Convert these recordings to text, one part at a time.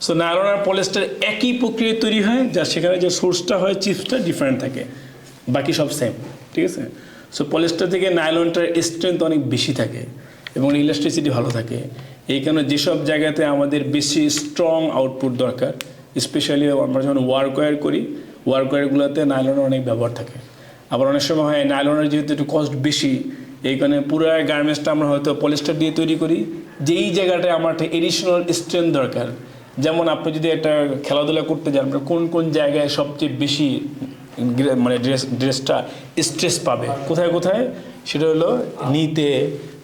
So nylon আর polyester একই প্রক্রিয়ায় তৈরি হয়, যা সেখানে যে সোর্সটা হয় চিপসটা ডিফারেন্ট থাকে, বাকি সব সেম, ঠিক আছে। সো পলিস্টার থেকে নাইলনটার স্ট্রেংথ অনেক বেশি থাকে এবং ইলাস্টিসিটি ভালো থাকে। এই কারণে যেসব জায়গাতে আমাদের বেশি স্ট্রং আউটপুট দরকার, স্পেশালি আমরা যখন ওয়ার্কওয়্যার করি, ওয়ার্কওয়্যারগুলোতে নাইলনের অনেক ব্যবহার থাকে। আবার অনেক সময় হয় নাইলনের যেহেতু একটু কস্ট বেশি, এই কারণে পুরো গার্মেন্টসটা আমরা হয়তো পলিস্টার দিয়ে তৈরি করি, যেই জায়গাটায় আমার একটা এডিশনাল স্ট্রেংথ দরকার। যেমন আপনি যদি একটা খেলাধুলা করতে যান, কোন কোন জায়গায় সবচেয়ে বেশি মানে ড্রেসটা স্ট্রেস পাবে, কোথায় কোথায়, সেটা হলো নিতে,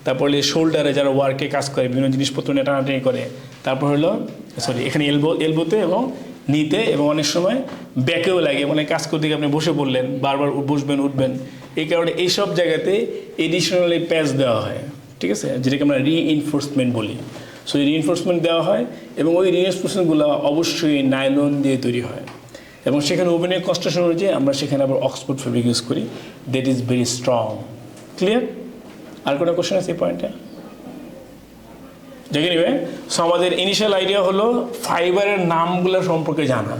তারপরে শোল্ডারে যারা ওয়ার্কে কাজ করে বিভিন্ন জিনিসপত্র নিয়ে টানাটানি করে, তারপর হলো এখানে এলবোতে এবং নিতে, এবং অনেক সময় ব্যাকেও লাগে, মানে কাজ করতে গিয়ে আপনি বসে পড়লেন, বারবার বসবেন উঠবেন, এই কারণে এইসব জায়গাতে এডিশনালি প্যাচ দেওয়া হয়, ঠিক আছে, যেটাকে আমরা রিইনফোর্সমেন্ট বলি। সো এই রিইনফোর্সমেন্ট দেওয়া হয় এবং ওই রিইনফোর্সমেন্টগুলো অবশ্যই নাইলন দিয়ে তৈরি হয়, এবং সেখানে ওভেনের কনস্ট্রাকশন অনুযায়ী আমরা সেখানে আবার অক্সফোর্ড ফেব্রিক ইউজ করি, that is very strong. Clear? আর কোনো কোশ্চেন আছে এই পয়েন্টে? দেখে নিবে। সো আমাদের ইনিশিয়াল আইডিয়া হলো ফাইবারের নামগুলো সম্পর্কে জানা।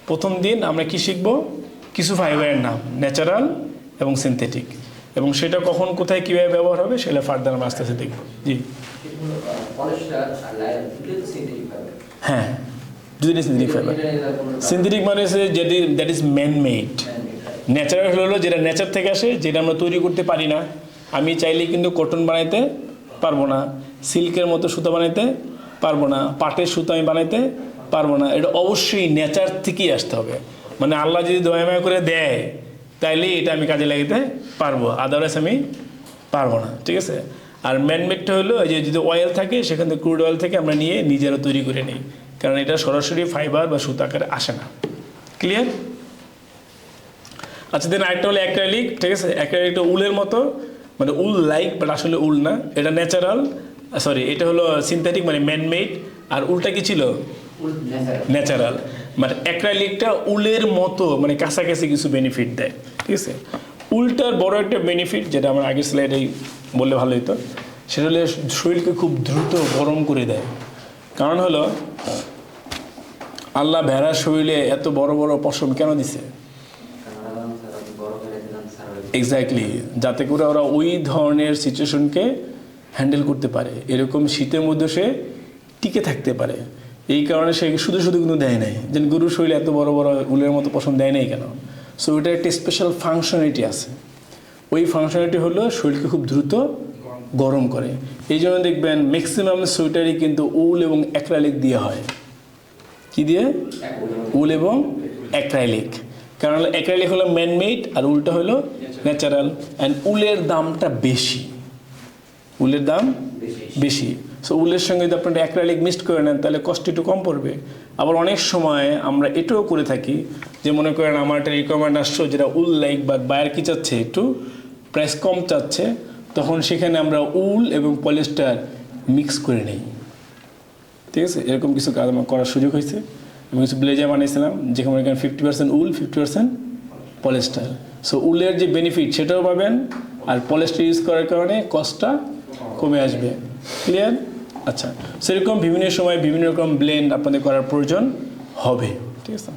প্রথম দিন আমরা কি শিখবো? কিছু ফাইবারের নাম, ন্যাচারাল এবং সিনথেটিক, এবং সেটা কখন কোথায় কীভাবে ব্যবহার হবে সেটা ফার্দার আমরা আস্তে আস্তে দেখবো। জি হ্যাঁ, দুদিনই সিনথেটিক ফাইবার। সিনথেটিক মানে হচ্ছে যেটি that is man made. Natural হলো যেটা নেচার থেকে আসে, যেটা আমরা তৈরি করতে পারি না। আমি চাইলে কিন্তু কটন বানাইতে পারবো না, সিল্কের মতো সুতা বানাইতে পারবো না, পাটের সুতা আমি বানাইতে পারবো না। এটা অবশ্যই নেচার থেকেই আসতে হবে, মানে আল্লাহ যদি দয়াময় করে দেয় তাইলে এটা আমি কাজে লাগাতে পারবো, আদারওয়াইজ আমি পারবো না, ঠিক আছে। আর ম্যানমেডটা হলো যে যদি অয়েল থাকে সেখান থেকে ক্রুড অয়েল থেকে আমরা নিয়ে নিজেরা তৈরি করে নিই, কারণ এটা সরাসরি ফাইবার বা সুতা আকারে আসে না। ক্লিয়ার? আচ্ছা, দেন আরেকটা হলো অ্যাক্রাইলিক, ঠিক আছে। অ্যাক্রাইলিকটা উলের মতো, মানে উল লাইক বাট আসলে উল না, এটা ন্যাচারাল, এটা হলো সিনথেটিক মানে ম্যানমেড। আর উলটা কি ছিল? ন্যাচারাল। মানে অ্যাক্রাইলিকটা উলের মতো, মানে কাছাকাছি কিছু বেনিফিট দেয়, ঠিক আছে। উলটার বড় একটা বেনিফিট, যেটা আমরা আগের স্লাইডেই বললে ভালো হতো, সেটা হলে শরীরকে খুব দ্রুত গরম করে দেয়। কারণ হলো আল্লাহ ভেড়ার শরীরে এত বড় বড় পশম কেন দিছে? এক্স্যাক্টলি, যাতে করে ওরা ওই ধরনের সিচুয়েশনকে হ্যান্ডেল করতে পারে, এরকম শীতের মধ্যে সে টিকে থাকতে পারে। এই কারণে সে শুধু শুধু কিন্তু দেয় নাই, যেন গরুর শরীরে এত বড় বড় উলের মতো পশম দেয় নাই কেন? সো ওইটার একটা স্পেশাল ফাংশনালিটি আছে। ওই ফাংশনালিটি হলো শরীরকে খুব দ্রুত গরম করে। এই জন্য দেখবেন ম্যাক্সিমাম সোয়েটারই কিন্তু উল এবং অ্যাক্রাইলিক দিয়ে হয়। কি দিয়ে? উল এবং অ্যাক্রাইলিক। কারণ অ্যাক্রাইলিক হলো ম্যানমেড আর উলটা হলো ন্যাচারাল, অ্যান্ড উলের দামটা বেশি, উলের দাম বেশি। সো উলের সঙ্গে যদি আপনারা অ্যাক্রাইলিক মিক্সড করে নেন তাহলে কষ্ট একটু কম পড়বে। আবার অনেক সময় আমরা এটাও করে থাকি যে মনে করেন আমার একটা রিকোয়ারমেন্ট আসছো যেটা উল লাইক, বা বায়ার কী চাচ্ছে, একটু প্রাইস কম চাচ্ছে, তখন সেখানে আমরা উল এবং পলিস্টার মিক্স করে নেই, ঠিক আছে। এরকম কিছু কাজ আমার করার সুযোগ হয়েছে। আমি কিছু ব্লেজার বানিয়েছিলাম যেখানে এখানে 50% উল 50% পলিস্টার। সো উলের যে বেনিফিট সেটাও পাবেন, আর পলিস্টার ইউজ করার কারণে কস্টটা কমে আসবে। ক্লিয়ার? আচ্ছা, সেরকম বিভিন্ন সময় বিভিন্ন রকম ব্লেন্ড আপনাদের করার প্রয়োজন হবে, ঠিক আছে।